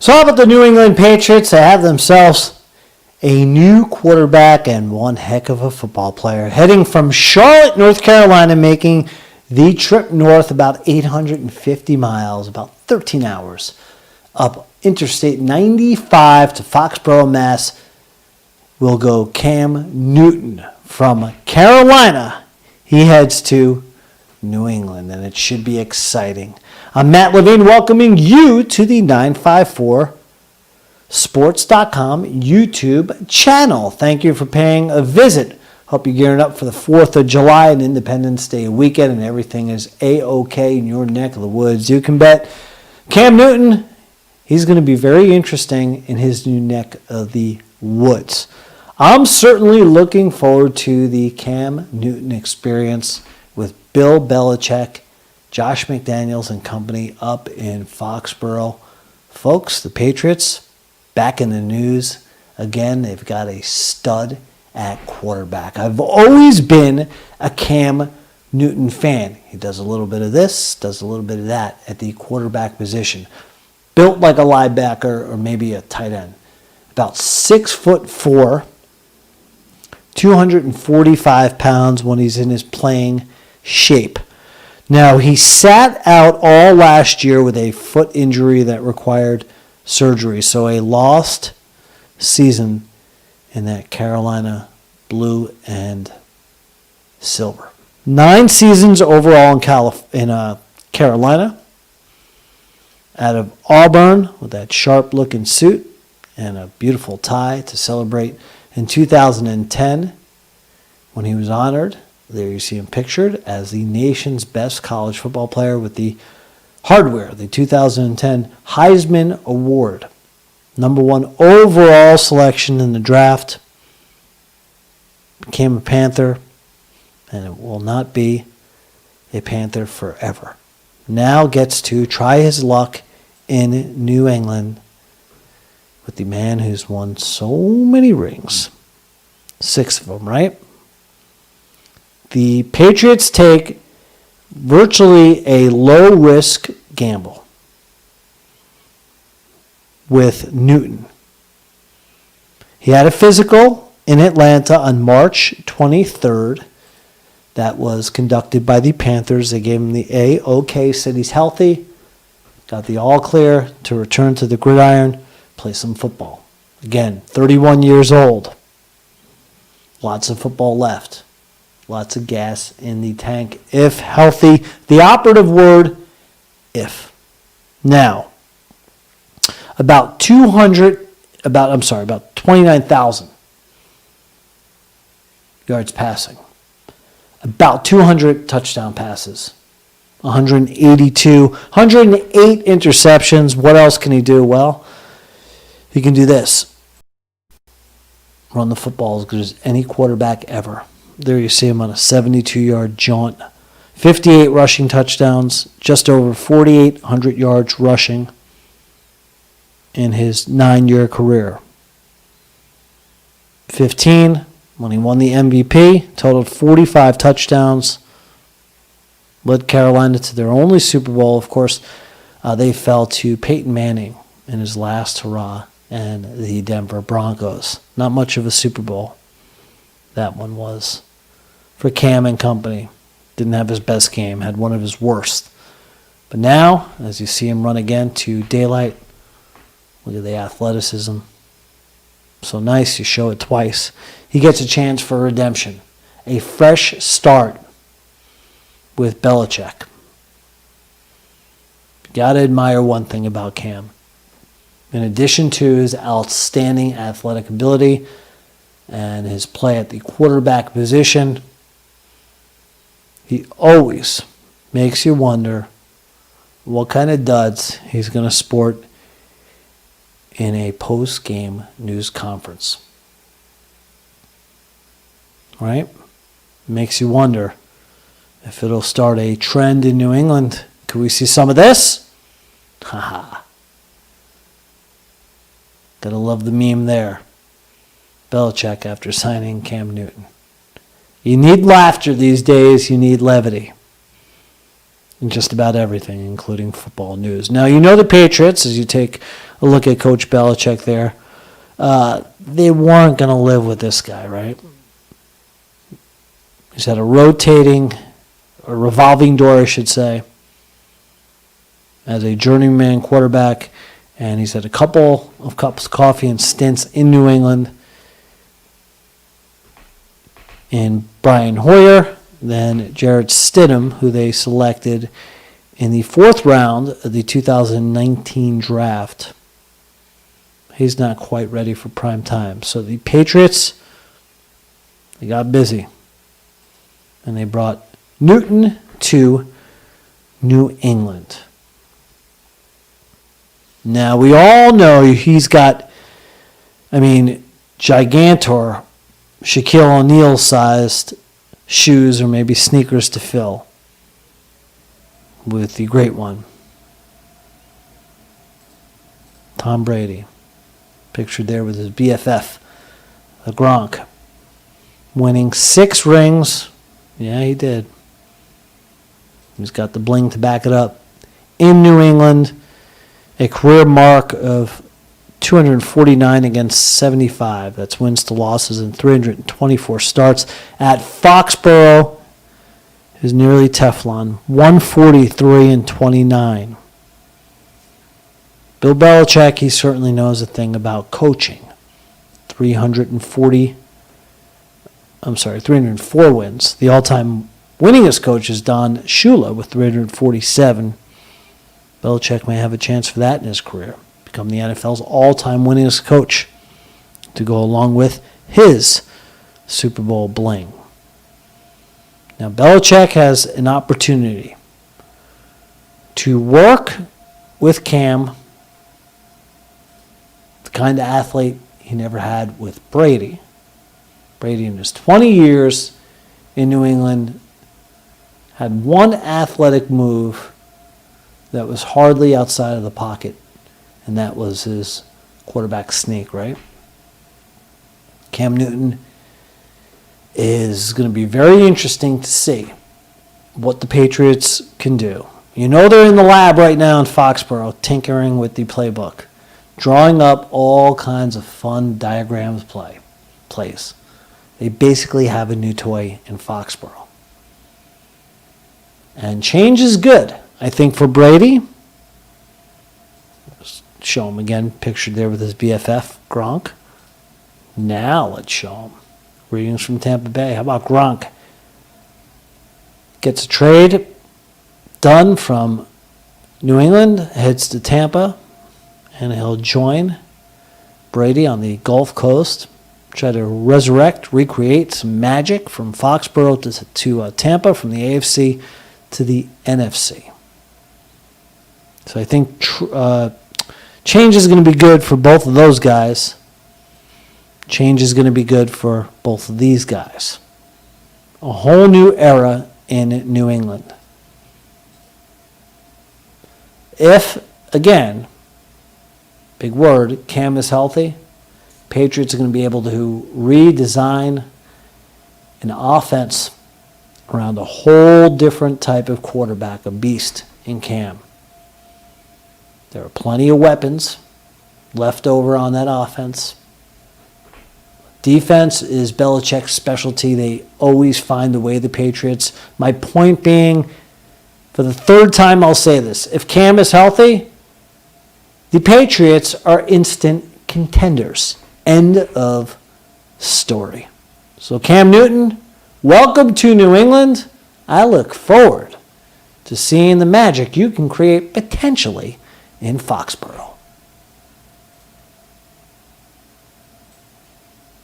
So how about the New England Patriots? They have themselves a new quarterback and one heck of a football player. Heading from Charlotte, North Carolina, making the trip north about 850 miles, about 13 hours, up Interstate 95 to Foxborough, Mass. Will go Cam Newton. From Carolina, he heads to New England, and it should be exciting. I'm Matt Levine, welcoming you to the 954sports.com YouTube channel. Thank you for paying a visit. Hope you're gearing up for the 4th of July and Independence Day weekend, and everything is A-OK in your neck of the woods. You can bet Cam Newton, he's going to be very interesting in his new neck of the woods. I'm certainly looking forward to the Cam Newton experience with Bill Belichick, Josh McDaniels and company up in Foxborough. Folks, the Patriots back in the news again. They've got a stud at quarterback. I've always been a Cam Newton fan. He does a little bit of this, does a little bit of that at the quarterback position. Built like a linebacker or maybe a tight end. About 6'4", 245 pounds when he's in his playing shape. Now, he sat out all last year with a foot injury that required surgery, so a lost season in that Carolina blue and silver. 9 seasons overall in Carolina. Out of Auburn with that sharp-looking suit and a beautiful tie to celebrate in 2010 when he was honored. There you see him pictured as the nation's best college football player with the hardware, the 2010 Heisman Award. #1 overall selection in the draft. Became a Panther, and it will not be a Panther forever. Now gets to try his luck in New England with the man who's won so many rings. 6 of them, right? The Patriots take virtually a low-risk gamble with Newton. He had a physical in Atlanta on March 23rd. That was conducted by the Panthers. They gave him the A-OK, said he's healthy, got the all clear to return to the gridiron, play some football. Again, 31 years old. Lots of football left. Lots of gas in the tank if healthy. The operative word, if. Now, about 29,000 yards passing. About 200 touchdown passes. 182, 108 interceptions. What else can he do? Well, he can do this. Run the football as good as any quarterback ever. There you see him on a 72-yard jaunt. 58 rushing touchdowns, just over 4,800 yards rushing in his 9-year career. 15, when he won the MVP, totaled 45 touchdowns. Led Carolina to their only Super Bowl. Of course, they fell to Peyton Manning in his last hurrah and the Denver Broncos. Not much of a Super Bowl. That one was for Cam and company. Didn't have his best game, had one of his worst. But now, as you see him run again to daylight, look at the athleticism. So nice, you show it twice. He gets a chance for redemption. A fresh start with Belichick. You got to admire one thing about Cam. In addition to his outstanding athletic ability and his play at the quarterback position, he always makes you wonder what kind of duds he's going to sport in a post-game news conference. Right? Makes you wonder if it'll start a trend in New England. Could we see some of this? Haha. Gotta love the meme there. Belichick after signing Cam Newton. You need laughter these days. You need levity. in just about everything, including football news. Now, you know the Patriots, as you take a look at Coach Belichick there, they weren't going to live with this guy, right? He's had a revolving door, I should say, as a journeyman quarterback, and he's had a couple of cups of coffee and stints in New England. In Brian Hoyer, then Jarrett Stidham, who they selected in the 4th round of the 2019 draft. He's not quite ready for prime time. So the Patriots, they got busy. And they brought Newton to New England. Now, we all know he's got, gigantor, Shaquille O'Neal-sized shoes or maybe sneakers to fill with the great one, Tom Brady, pictured there with his BFF, the Gronk, winning 6 rings. Yeah, he did. He's got the bling to back it up. In New England, a career mark of 249 against 75. That's wins to losses in 324 starts. At Foxborough, is nearly Teflon, 143 and 29. Bill Belichick, he certainly knows a thing about coaching. 304 wins. The all-time winningest coach is Don Shula with 347. Belichick may have a chance for that in his career. Become the NFL's all-time winningest coach to go along with his Super Bowl bling. Now, Belichick has an opportunity to work with Cam, the kind of athlete he never had with Brady. Brady, in his 20 years in New England, had one athletic move that was hardly outside of the pocket, and that was his quarterback sneak, right? Cam Newton is going to be very interesting to see what the Patriots can do. You know they're in the lab right now in Foxborough, tinkering with the playbook, drawing up all kinds of fun diagrams plays. They basically have a new toy in Foxborough. And change is good. I think for Brady, show him again, pictured there with his BFF, Gronk. Now let's show him. Greetings from Tampa Bay. How about Gronk? Gets a trade done from New England, heads to Tampa, and he'll join Brady on the Gulf Coast, try to recreate some magic from Foxborough to Tampa, from the AFC to the NFC. So I think change is going to be good for both of those guys. Change is going to be good for both of these guys. A whole new era in New England. If, again, big word, Cam is healthy, Patriots are going to be able to redesign an offense around a whole different type of quarterback, a beast in Cam. There are plenty of weapons left over on that offense. Defense is Belichick's specialty. They always find a way, the Patriots. My point being, for the 3rd time I'll say this, if Cam is healthy, the Patriots are instant contenders. End of story. So Cam Newton, welcome to New England. I look forward to seeing the magic you can create potentially in Foxborough.